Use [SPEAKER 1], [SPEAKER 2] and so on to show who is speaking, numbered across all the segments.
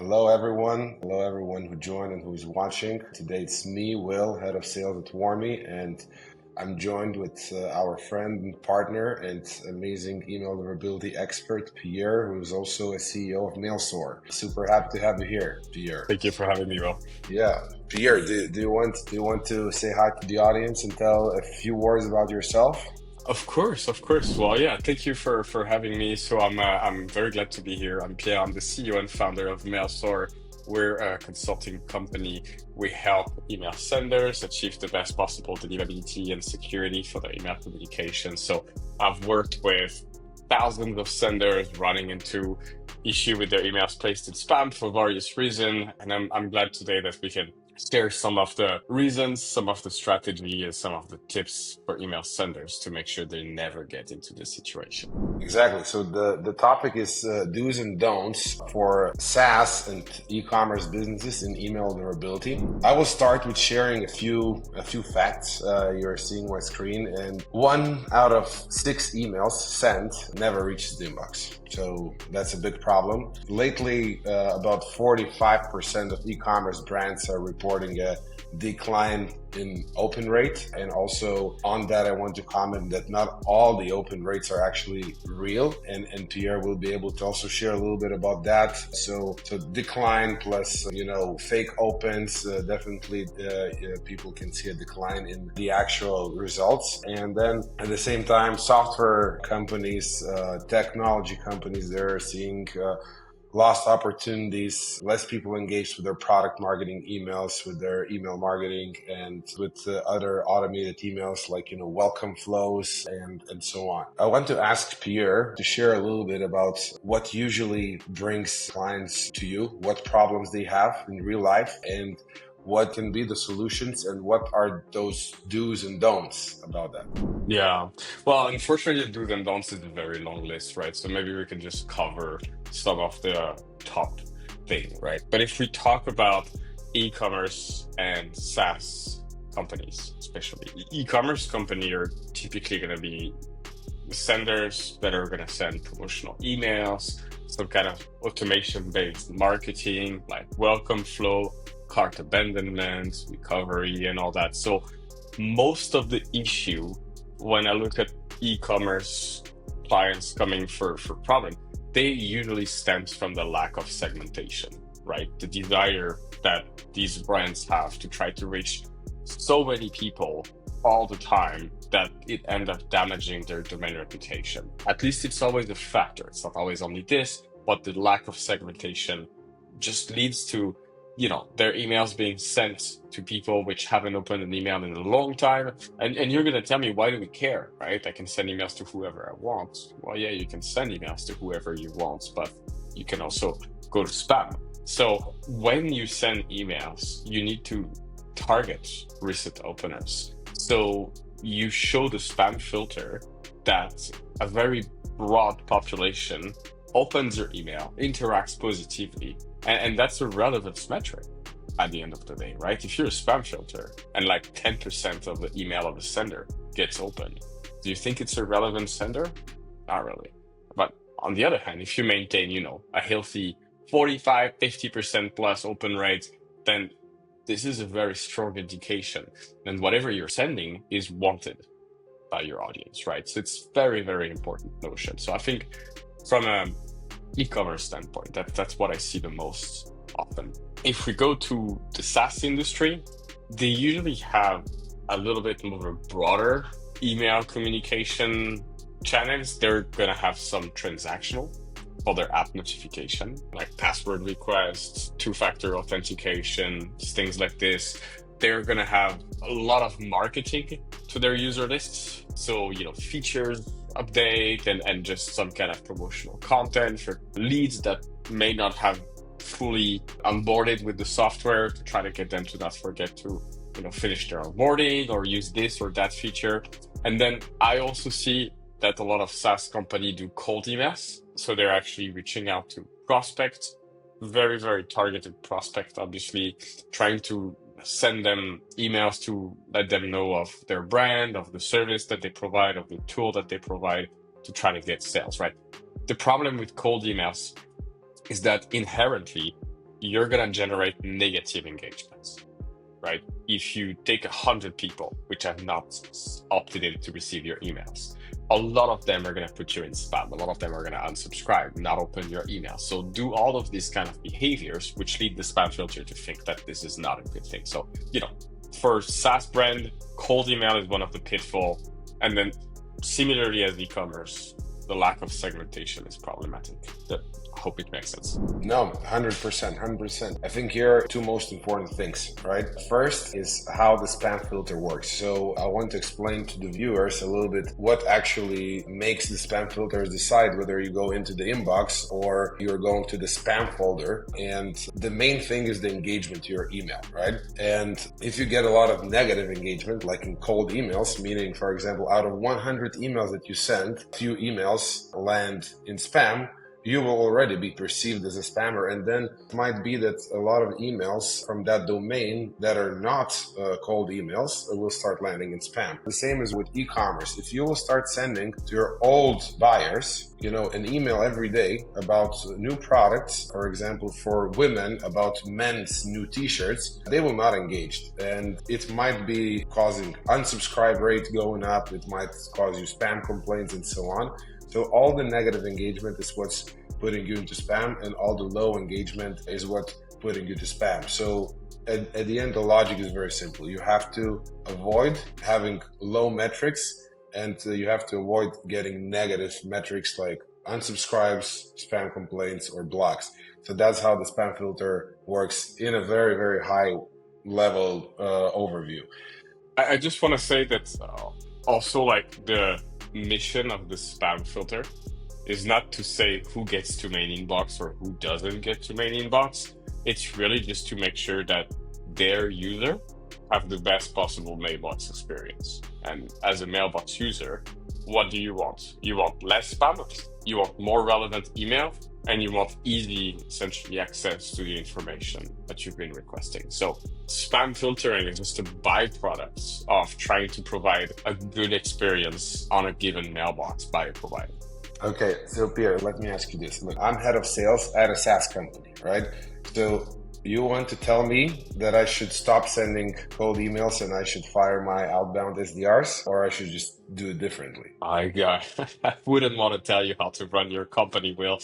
[SPEAKER 1] Hello, everyone. Hello, everyone who joined and who's watching. Today it's me, Will, head of sales at Warmy, and I'm joined with our friend and partner and amazing email deliverability expert, Pierre, who is also a CEO of MailSoar. Super happy to have you here, Pierre.
[SPEAKER 2] Thank you for having me, Will.
[SPEAKER 1] Yeah, Pierre, do you want to say hi to the audience and tell a few words about yourself?
[SPEAKER 2] Of course, of course. Well, yeah, thank you for having me. So I'm very glad to be here. I'm Pierre. I'm the CEO and founder of MailSoar. We're a consulting company. We help email senders achieve the best possible deliverability and security for their email communication. So I've worked with thousands of senders running into issue with their emails placed in spam for various reasons, and I'm glad today that we can share some of the reasons, some of the strategy, and some of the tips for email senders to make sure they never get into this situation.
[SPEAKER 1] Exactly. So the topic is do's and don'ts for SaaS and e-commerce businesses in email deliverability. I will start with sharing a few facts. You're seeing my screen, and 1 out of 6 emails sent never reaches the inbox. So that's a big problem. Lately, about 45% of e-commerce brands are reporting a decline in open rate. And also on that, I want to comment that not all the open rates are actually real. And Pierre will be able to also share a little bit about that. So decline plus, fake opens, definitely people can see a decline in the actual results. And then at the same time, software companies, technology companies, they're seeing lost opportunities, less people engaged with their product marketing emails, with their email marketing, and with other automated emails like, welcome flows and so on. I want to ask Pierre to share a little bit about what usually brings clients to you, what problems they have in real life, and what can be the solutions, and what are those do's and don'ts about that?
[SPEAKER 2] Yeah. Well, unfortunately, do's and don'ts is a very long list, right? So maybe we can just cover some of the top thing, right? But if we talk about e-commerce and SaaS companies, especially e-commerce company are typically going to be senders that are going to send promotional emails, some kind of automation-based marketing like welcome flow, cart abandonment, recovery, and all that. So most of the issue when I look at e-commerce clients coming for problem, they usually stems from the lack of segmentation, right? The desire that these brands have to try to reach so many people all the time that it ends up damaging their domain reputation. At least it's always a factor. It's not always only this, but the lack of segmentation just leads to their emails being sent to people which haven't opened an email in a long time. And you're going to tell me, why do we care, right? I can send emails to whoever I want. Well, yeah, you can send emails to whoever you want, but you can also go to spam. So when you send emails, you need to target recent openers. So you show the spam filter that a very broad population opens your email, interacts positively, and that's a relevance metric at the end of the day, right? If you're a spam filter and like 10% of the email of the sender gets opened, do you think it's a relevant sender? Not really. But on the other hand, if you maintain, a healthy 45, 50% plus open rate, then this is a very strong indication. And whatever you're sending is wanted by your audience, right? So it's very, very important notion. So I think from a e-commerce standpoint, that's what I see the most often. If we go to the SaaS industry, they usually have a little bit more of a broader email communication channels. They're gonna have some transactional for their app notification, like password requests, two-factor authentication, things like this. They're gonna have a lot of marketing to their user lists. So, features update and just some kind of promotional content for leads that may not have fully onboarded with the software to try to get them to not forget to finish their onboarding or use this or that feature. And then I also see that a lot of SaaS companies do cold emails. So they're actually reaching out to prospects, very, very targeted prospect, obviously trying to send them emails to let them know of their brand, of the service that they provide, of the tool that they provide to try to get sales, right? The problem with cold emails is that inherently you're going to generate negative engagements, right? If you take 100 people which have not opted in to receive your emails, a lot of them are going to put you in spam. A lot of them are going to unsubscribe, not open your email. So do all of these kind of behaviors, which lead the spam filter to think that this is not a good thing. So, for SaaS brand, cold email is one of the pitfall. And then similarly as e-commerce, the lack of segmentation is problematic. I hope it makes sense.
[SPEAKER 1] No, 100%, 100%. I think here are two most important things, right? First is how the spam filter works. So I want to explain to the viewers a little bit what actually makes the spam filters decide whether you go into the inbox or you're going to the spam folder. And the main thing is the engagement to your email, right? And if you get a lot of negative engagement, like in cold emails, meaning, for example, out of 100 emails that you send, few emails land in spam, you will already be perceived as a spammer. And then it might be that a lot of emails from that domain that are not cold emails will start landing in spam. The same is with e-commerce. If you will start sending to your old buyers, an email every day about new products, for example, for women, about men's new t-shirts, they will not engage. And it might be causing unsubscribe rate going up. It might cause you spam complaints and so on. So all the negative engagement is what's putting you into spam, and all the low engagement is what's putting you to spam. So at the end, the logic is very simple. You have to avoid having low metrics, and you have to avoid getting negative metrics like unsubscribes, spam complaints, or blocks. So that's how the spam filter works in a very, very high level overview.
[SPEAKER 2] I just want to say that also, like, the mission of the spam filter is not to say who gets to main inbox or who doesn't get to main inbox. It's really just to make sure that their user have the best possible mailbox experience. And as a mailbox user, what do you want? You want less spam, you want more relevant email, and you want easy, essentially, access to the information that you've been requesting. So spam filtering is just a byproduct of trying to provide a good experience on a given mailbox by a provider.
[SPEAKER 1] Okay, so Pierre, let me ask you this. Look, I'm head of sales at a SaaS company, right? So you want to tell me that I should stop sending cold emails and I should fire my outbound SDRs, or I should just do it differently?
[SPEAKER 2] I wouldn't want to tell you how to run your company, Will.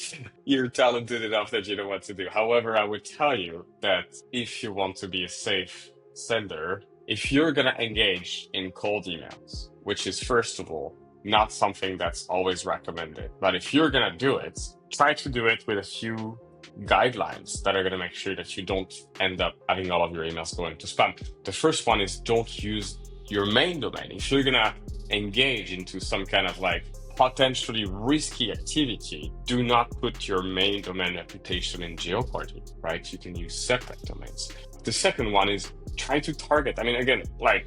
[SPEAKER 2] You're talented enough that you know what to do. However, I would tell you that if you want to be a safe sender, if you're going to engage in cold emails, which is, first of all, not something that's always recommended, but if you're going to do it, try to do it with a few guidelines that are going to make sure that you don't end up having all of your emails going to spam. The first one is don't use your main domain. If you're going to engage into some kind of like potentially risky activity, do not put your main domain reputation in jeopardy, right? You can use separate domains. The second one is try to target. I mean, again, like,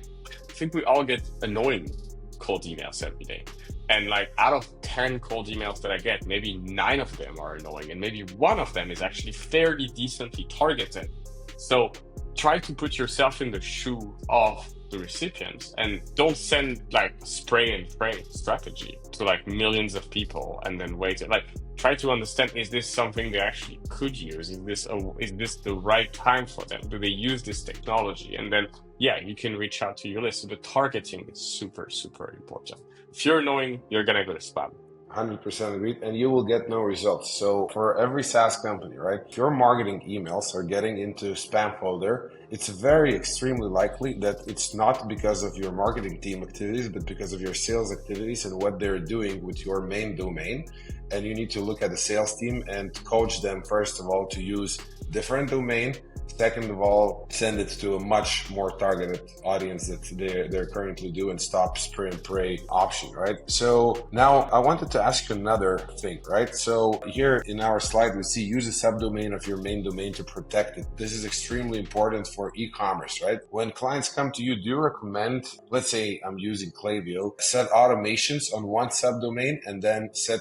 [SPEAKER 2] I think we all get annoying cold emails every day. And like out of 10 cold emails that I get, maybe 9 of them are annoying, and maybe 1 of them is actually fairly decently targeted. So try to put yourself in the shoe of the recipients and don't send like spray and pray strategy to like millions of people and then wait. Like, try to understand, is this something they actually could use? Is this the right time for them? Do they use this technology? And then, yeah, you can reach out to your list. So the targeting is super, super important. If you're annoying, you're going to go to spam.
[SPEAKER 1] 100% agreed, and you will get no results. So for every SaaS company, right, if your marketing emails are getting into spam folder, it's very extremely likely that it's not because of your marketing team activities, but because of your sales activities and what they're doing with your main domain. And you need to look at the sales team and coach them, first of all, to use different domain. Second of all, send it to a much more targeted audience that they're currently do, and stop spray and pray option, right? So now I wanted to ask you another thing, right? So here in our slide, we see use a subdomain of your main domain to protect it. This is extremely important for e-commerce, right? When clients come to you, do you recommend, let's say I'm using Klaviyo, set automations on one subdomain and then set,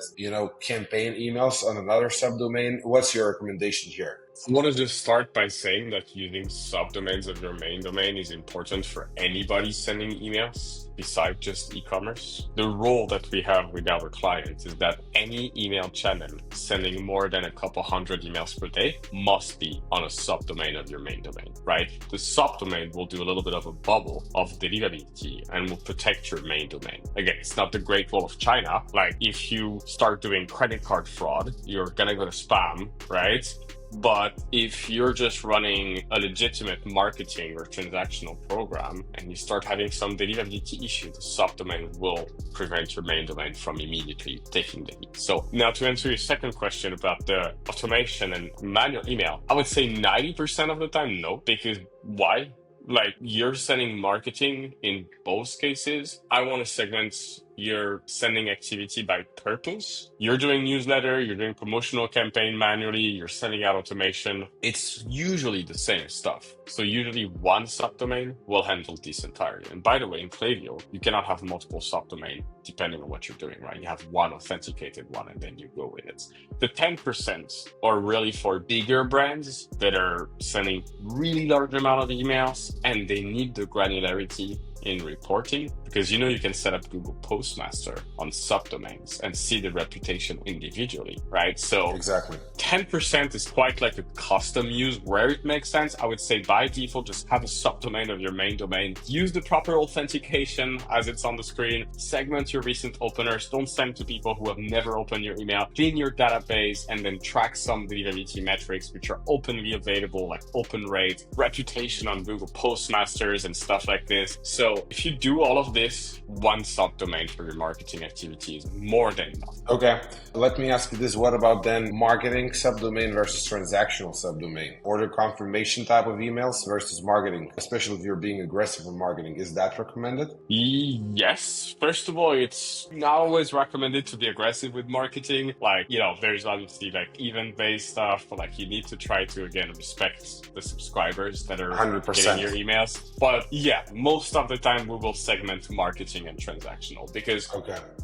[SPEAKER 1] campaign emails on another subdomain? What's your recommendation here?
[SPEAKER 2] I want to just start by saying that using subdomains of your main domain is important for anybody sending emails besides just e-commerce. The rule that we have with our clients is that any email channel sending more than a couple hundred emails per day must be on a subdomain of your main domain, right? The subdomain will do a little bit of a bubble of deliverability and will protect your main domain. Again, it's not the Great Wall of China. Like if you start doing credit card fraud, you're gonna go to spam, right? But if you're just running a legitimate marketing or transactional program and you start having some deliverability issue, the subdomain will prevent your main domain from immediately taking the hit. So now to answer your second question about the automation and manual email, I would say 90% of the time, no, because why? Like you're sending marketing in both cases. I want to segment your sending activity by purpose. You're doing newsletter, you're doing promotional campaign manually, you're sending out automation. It's usually the same stuff. So usually one subdomain will handle this entirely. And by the way, in Klaviyo, you cannot have multiple subdomain depending on what you're doing, right? You have one authenticated one and then you go with it. The 10% are really for bigger brands that are sending really large amount of emails and they need the granularity in reporting, because you can set up Google Postmaster on subdomains and see the reputation individually, right? So
[SPEAKER 1] Exactly.
[SPEAKER 2] 10% is quite like a custom use where it makes sense. I would say by default, just have a subdomain of your main domain. Use the proper authentication as it's on the screen. Segment your recent openers. Don't send to people who have never opened your email. Clean your database and then track some deliverability metrics, which are openly available, like open rate, reputation on Google Postmasters and stuff like this. So if you do all of this, one subdomain for your marketing activity is more than enough.
[SPEAKER 1] Okay, let me ask you this. What about then marketing subdomain versus transactional subdomain? Order confirmation type of emails versus marketing, especially if you're being aggressive in marketing. Is that recommended?
[SPEAKER 2] Yes. First of all, it's not always recommended to be aggressive with marketing. Like, there's obviously like event-based stuff, but like you need to try to, again, respect the subscribers that are
[SPEAKER 1] 100%.
[SPEAKER 2] getting your emails. But yeah, most of the time we will segment marketing and transactional because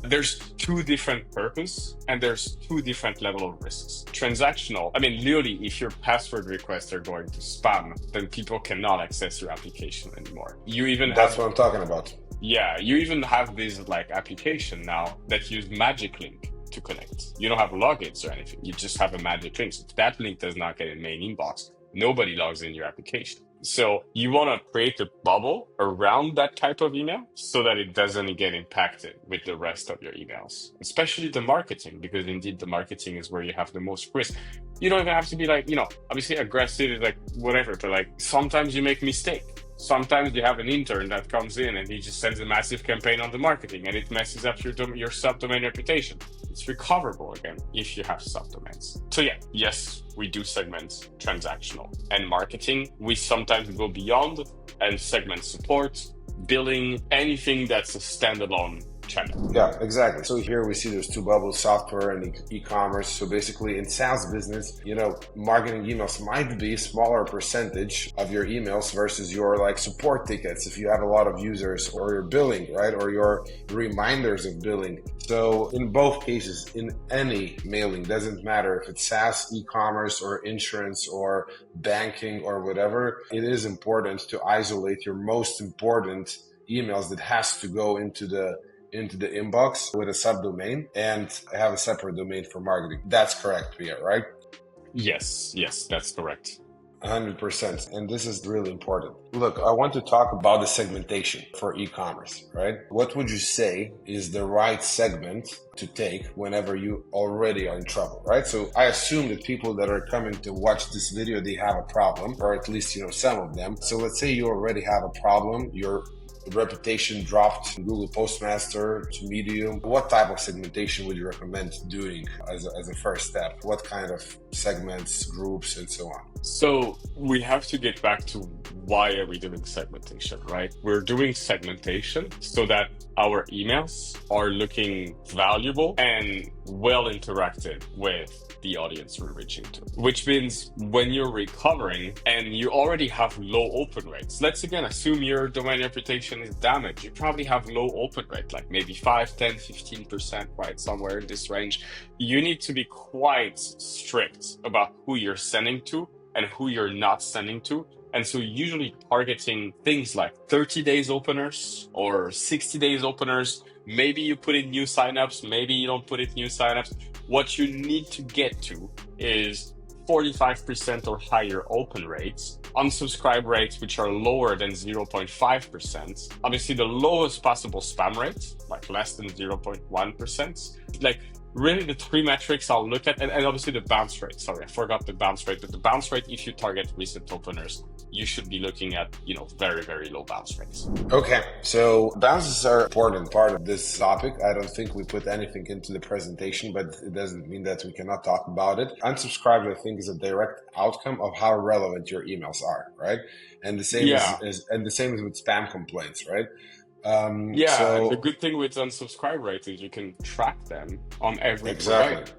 [SPEAKER 2] there's two different purposes and there's two different level of risks. Transactional, literally, if your password requests are going to spam, then people cannot access your application anymore.
[SPEAKER 1] That's what I'm talking about.
[SPEAKER 2] Yeah, you even have this like application now that use magic link to connect. You don't have logins or anything. You just have a magic link. So if that link does not get in main inbox, nobody logs in your application. So you want to create a bubble around that type of email so that it doesn't get impacted with the rest of your emails, especially the marketing, because indeed the marketing is where you have the most risk. You don't even have to be like, obviously aggressive is like whatever, but like sometimes you make mistake. Sometimes you have an intern that comes in and he just sends a massive campaign on the marketing and it messes up your subdomain reputation. It's recoverable again if you have subdomains. So yeah, yes, we do segment transactional and marketing. We sometimes go beyond and segment support, billing, anything that's a standalone channel.
[SPEAKER 1] Yeah, exactly. So here we see there's two bubbles, software and e-commerce. So basically in SaaS business, marketing emails might be a smaller percentage of your emails versus your like support tickets if you have a lot of users, or your billing, right? Or your reminders of billing. So in both cases, in any mailing, doesn't matter if it's SaaS, e-commerce, or insurance, or banking, or whatever, it is important to isolate your most important emails that has to go into the inbox with a subdomain and have a separate domain for marketing. That's correct, Pierre, right?
[SPEAKER 2] Yes, that's correct.
[SPEAKER 1] 100%. And this is really important. Look, I want to talk about the segmentation for e-commerce, right? What would you say is the right segment to take whenever you already are in trouble, right? So I assume that people that are coming to watch this video, they have a problem, or at least, some of them. So let's say you already have a problem. Your reputation dropped from Google Postmaster to Medium. What type of segmentation would you recommend doing as a first step? What kind of segments, groups, and so on?
[SPEAKER 2] So we have to get back to why are we doing segmentation, right? We're doing segmentation so that our emails are looking valuable and well interacted with the audience we're reaching to, which means when you're recovering and you already have low open rates, let's again assume your domain reputation is damaged. You probably have low open rate, like maybe 5, 10, 15%, right? Somewhere in this range. You need to be quite strict about who you're sending to and who you're not sending to. And so usually targeting things like 30 days openers or 60 days openers. Maybe you put in new signups, maybe you don't put in new signups. What you need to get to is 45% or higher open rates, unsubscribe rates which are lower than 0.5%, obviously the lowest possible spam rate, like less than 0.1%. Like really the three metrics I'll look at, and obviously the bounce rate. Sorry, I forgot the bounce rate, but the bounce rate, if you target recent openers, you should be looking at, very, very low bounce rates.
[SPEAKER 1] Okay, so bounces are an important part of this topic. I don't think we put anything into the presentation, but it doesn't mean that we cannot talk about it. Unsubscribe, I think, is a direct outcome of how relevant your emails are, right? And the same
[SPEAKER 2] Yeah.
[SPEAKER 1] and the same is with spam complaints, right?
[SPEAKER 2] Yeah, the
[SPEAKER 1] So
[SPEAKER 2] good thing with unsubscribe rates is you can track them on every
[SPEAKER 1] exactly
[SPEAKER 2] provider.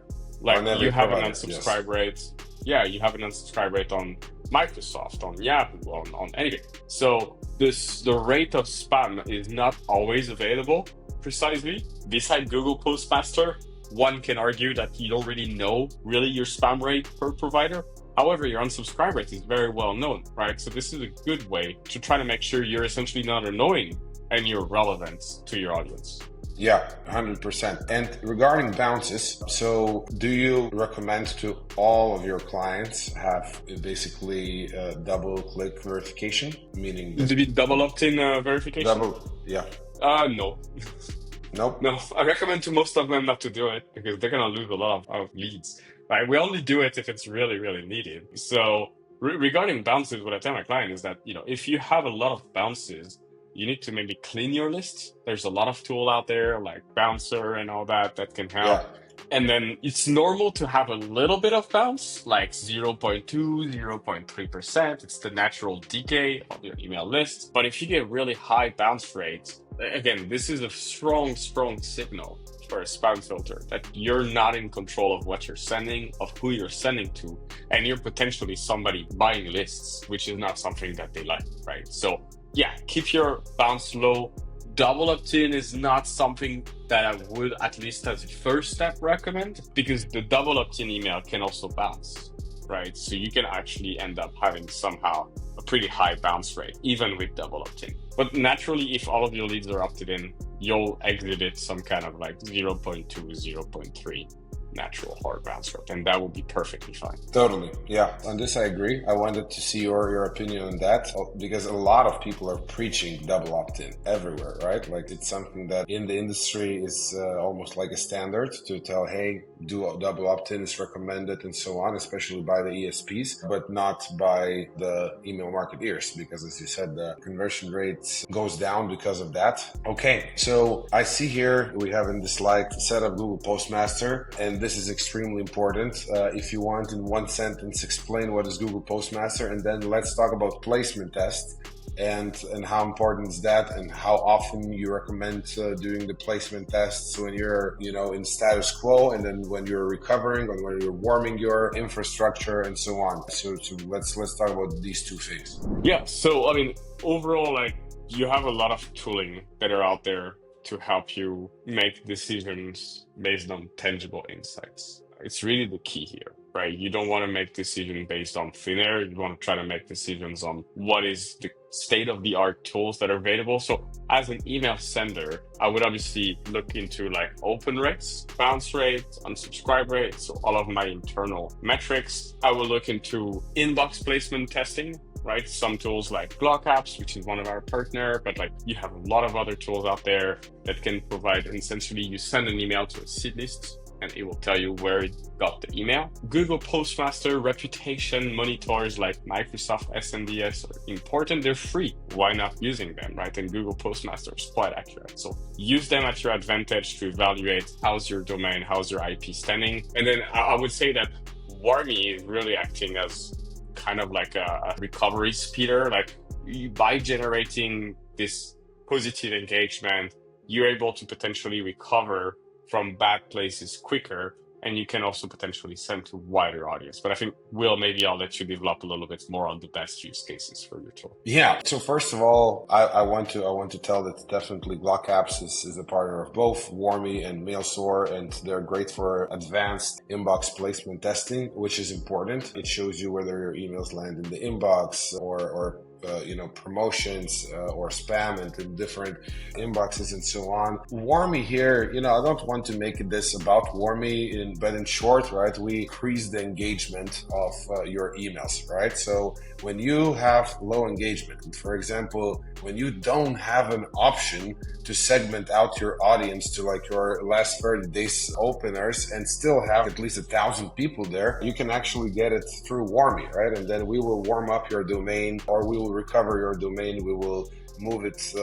[SPEAKER 1] on
[SPEAKER 2] Like
[SPEAKER 1] every
[SPEAKER 2] you have an
[SPEAKER 1] provider, yes.
[SPEAKER 2] unsubscribe rate. Yeah, you have an unsubscribe rate on Microsoft, on Yahoo, on anything. So the rate of spam is not always available precisely. Beside Google Postmaster, one can argue that you don't really know really your spam rate per provider. However, your unsubscribe rate is very well known, right? So this is a good way to try to make sure you're essentially not annoying and you're relevant to your audience.
[SPEAKER 1] Yeah, 100%. And regarding bounces, so do you recommend to all of your clients have basically double click verification, meaning
[SPEAKER 2] To
[SPEAKER 1] that
[SPEAKER 2] be double opt-in verification?
[SPEAKER 1] yeah,
[SPEAKER 2] No.
[SPEAKER 1] nope,
[SPEAKER 2] No, I recommend to most of them not to do it because they're gonna lose a lot of leads. Right? We only do it if it's really, really needed. So regarding bounces, what I tell my client is that if you have a lot of bounces, you need to maybe clean your list. There's a lot of tool out there like Bouncer and all that can help.
[SPEAKER 1] yeah,
[SPEAKER 2] And then it's normal to have a little bit of bounce, like 0.2, 0.3%. It's the natural decay of your email list. But if you get really high bounce rates, again, this is a strong, strong signal for a spam filter that you're not in control of what you're sending, of who you're sending to, and you're potentially somebody buying lists, which is not something that they like, right? So yeah, keep your bounce low. Double opt-in is not something that I would, at least as a first step, recommend, because the double opt-in email can also bounce, right? So you can actually end up having somehow a pretty high bounce rate, even with double opt-in. But naturally, if all of your leads are opted in, you'll exit it some kind of like 0.2, 0.3 natural hard bounce rate, and that will be perfectly fine.
[SPEAKER 1] totally. Yeah, on this I agree. I wanted to see your opinion on that because a lot of people are preaching double opt-in everywhere, right? Like it's something that in the industry is almost like a standard to tell, hey, do a double opt-in is recommended and so on, especially by the ESPs, but not by the email marketeers because, as you said, the conversion rates goes down because of that. Okay, so I see here we have in the slide set up Google Postmaster, and this is extremely important. If you want, in one sentence, explain what is Google Postmaster, and then let's talk about placement test and how important is that, and how often you recommend doing the placement tests when you're in status quo, and then when you're recovering, or when you're warming your infrastructure, and so on. So let's talk about these two things.
[SPEAKER 2] Yeah. So I mean, overall, like you have a lot of tooling that are out there to help you make decisions based on tangible insights. It's really the key here, right? You don't want to make decisions based on thin air. You want to try to make decisions on what is the state of the art tools that are available. So as an email sender, I would obviously look into like open rates, bounce rates, unsubscribe rates, so all of my internal metrics. I will look into inbox placement testing, right? Some tools like Apps, which is one of our partner, but like you have a lot of other tools out there that can provide, essentially you send an email to a seed list and it will tell you where it got the email. Google Postmaster reputation monitors like Microsoft SNDS are important. They're free. Why not using them, right? And Google Postmaster is quite accurate. So use them at your advantage to evaluate how's your domain, how's your IP standing. And then I would say that Warmy is really acting as kind of like a recovery speeder. Like by generating this positive engagement, you're able to potentially recover from bad places quicker and you can also potentially send to wider audience. But I think, Will, maybe I'll let you develop a little bit more on the best use cases for your tool.
[SPEAKER 1] Yeah. So first of all, I want to tell that definitely Block Apps is a partner of both Warmy and MailSore, and they're great for advanced inbox placement testing, which is important. It shows you whether your emails land in the inbox or promotions or spam into different inboxes and so on. Warmy here, I don't want to make this about Warmy, but in short, right, we increase the engagement of your emails, right? So when you have low engagement, for example, when you don't have an option to segment out your audience to like your last 30 days openers and still have at least 1,000 people there, you can actually get it through Warmy, right? And then we will warm up your domain, or we will recover your domain. We will move it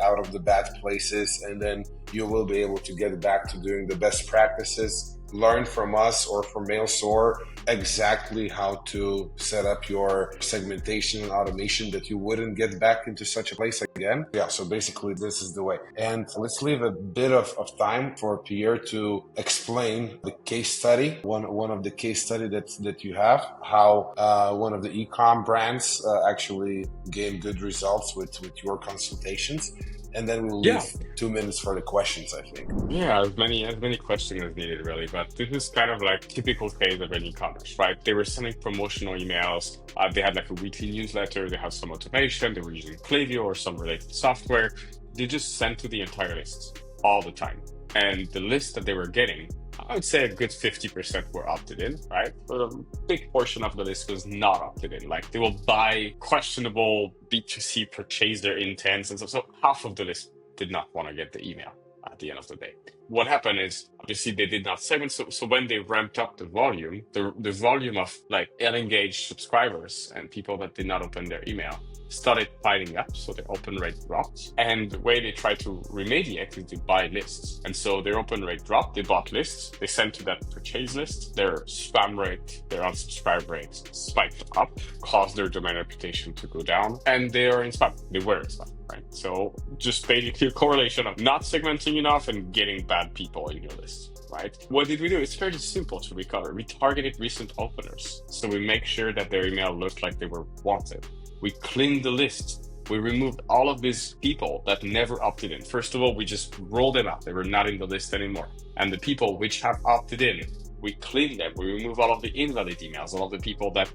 [SPEAKER 1] out of the bad places, and then you will be able to get back to doing the best practices, learn from us or from MailSore exactly how to set up your segmentation and automation that you wouldn't get back into such a place again. Yeah, so basically this is the way. And let's leave a bit of time for Pierre to explain the case study, one of the case study that you have, how one of the e-com brands actually gained good results with your consultations. And then we'll leave 2 minutes for the questions, I think.
[SPEAKER 2] Yeah, as many questions as needed, really. But this is kind of like typical case of an e-commerce, right? They were sending promotional emails. They had like a weekly newsletter. They had some automation. They were using Klaviyo or some related software. They just sent to the entire list all the time. And the list that they were getting, I would say a good 50% were opted in, right? But a big portion of the list was not opted in. Like they will buy questionable B2C purchase their intents and stuff. So half of the list did not want to get the email at the end of the day. What happened is obviously they did not segment. So when they ramped up the volume, the volume of like engaged subscribers and people that did not open their email started piling up, so their open rate dropped. And the way they try to remediate is they buy lists. And so their open rate dropped, they bought lists, they sent to that purchase list, their spam rate, their unsubscribe rate spiked up, caused their domain reputation to go down, and they are in spam. They were in spam, right? So just basically a correlation of not segmenting enough and getting bad people in your list. Right? What did we do? It's fairly simple to recover. We targeted recent openers. So we make sure that their email looked like they were wanted. We cleaned the list. We removed all of these people that never opted in. First of all, we just rolled them out. They were not in the list anymore. And the people which have opted in, we cleaned them. We removed all of the invalid emails, all of the people that,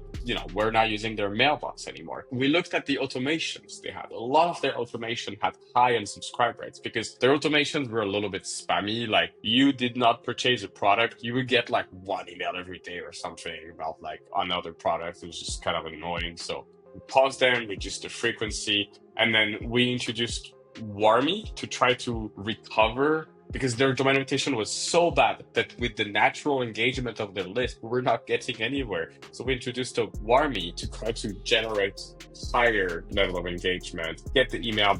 [SPEAKER 2] were not using their mailbox anymore. We looked at the automations they had. A lot of their automation had high unsubscribe rates because their automations were a little bit spammy. Like you did not purchase a product, you would get like one email every day or something about like another product. It was just kind of annoying. So we paused them, reduced the frequency, and then we introduced Warmy to try to recover because their domain reputation was so bad that with the natural engagement of their list, we were not getting anywhere. So we introduced a Warmy to try to generate higher level of engagement, get the email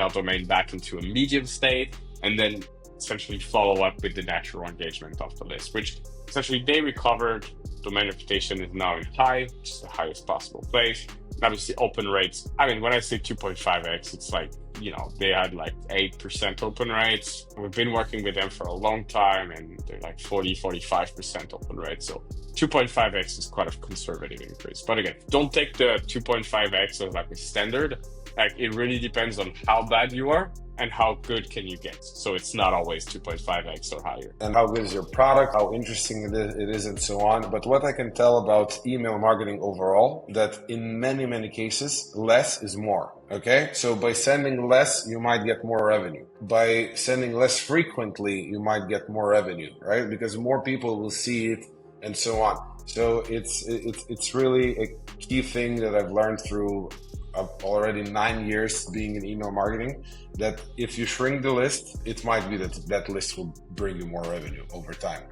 [SPEAKER 2] domain back into a medium state, and then essentially follow up with the natural engagement of the list, which essentially they recovered. Domain reputation is now in high, which is the highest possible place. And obviously open rates. I mean, when I say 2.5x, it's like, they had like 8% open rates. We've been working with them for a long time and they're like 45% open rate. So 2.5x is quite a conservative increase. But again, don't take the 2.5x as like a standard. Like it really depends on how bad you are and how good can you get. So it's not always 2.5x or higher.
[SPEAKER 1] And how good is your product, how interesting it is and so on. But what I can tell about email marketing overall, that in many, many cases, less is more. Okay, so by sending less, you might get more revenue. By sending less frequently, you might get more revenue, right? Because more people will see it and so on. So it's really a key thing that I've learned through already 9 years being in email marketing, that if you shrink the list, it might be that list will bring you more revenue over time.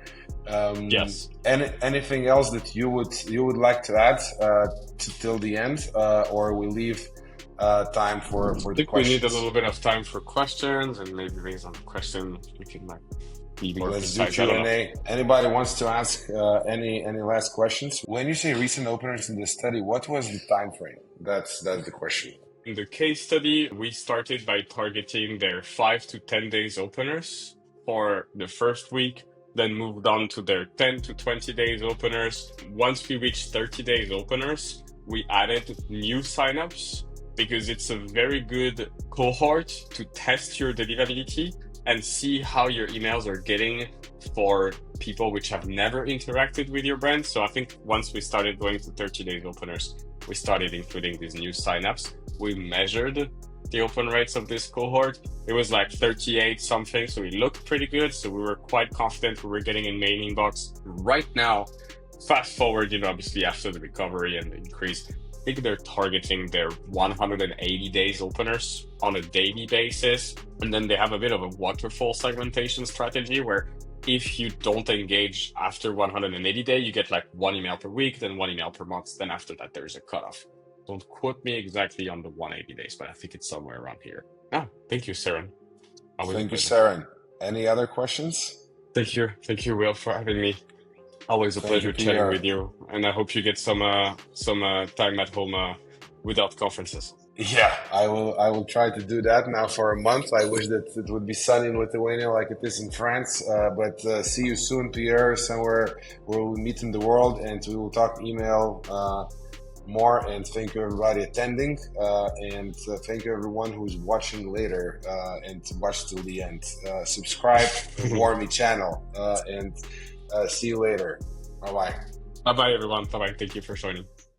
[SPEAKER 2] Yes.
[SPEAKER 1] Anything else that you would like to add till the end, or we leave time for the questions?
[SPEAKER 2] We need a little bit of time for questions, and maybe based on the question we can be more
[SPEAKER 1] Let's
[SPEAKER 2] precise.
[SPEAKER 1] do Q&A. Anybody wants to ask any last questions? When you say recent openers in the study, what was the time frame? That's the question.
[SPEAKER 2] In the case study, we started by targeting their 5 to 10 days openers for the first week. then moved on to their 10 to 20 days openers. Once we reached 30 days openers, we added new signups because it's a very good cohort to test your deliverability and see how your emails are getting for people which have never interacted with your brand. So I think once we started going to 30 days openers, we started including these new signups. We measured the open rates of this cohort. It was like 38 something, so it looked pretty good. So we were quite confident we were getting in main inbox. Right now, fast forward, obviously after the recovery and the increase, I think they're targeting their 180 days openers on a daily basis. And then they have a bit of a waterfall segmentation strategy where if you don't engage after 180 days, you get like 1 email per week, then 1 email per month. Then after that, there's a cutoff. Don't quote me exactly on the 180 days, but I think it's somewhere around here. Thank you, Saren.
[SPEAKER 1] Thank you, Saren. Any other questions?
[SPEAKER 2] Thank you. Thank you, Will, for having me. Always a pleasure chatting with you. And I hope you get some time at home without conferences.
[SPEAKER 1] Yeah, I will try to do that now for a month. I wish that it would be sunny in Lithuania like it is in France. But see you soon, Pierre, somewhere where we meet in the world, and we will talk email more. And thank you everybody attending, and thank you everyone who's watching later and watch till the end. Subscribe to Warmy channel, and see you later. Bye bye.
[SPEAKER 2] Bye bye everyone. Bye bye. Thank you for joining.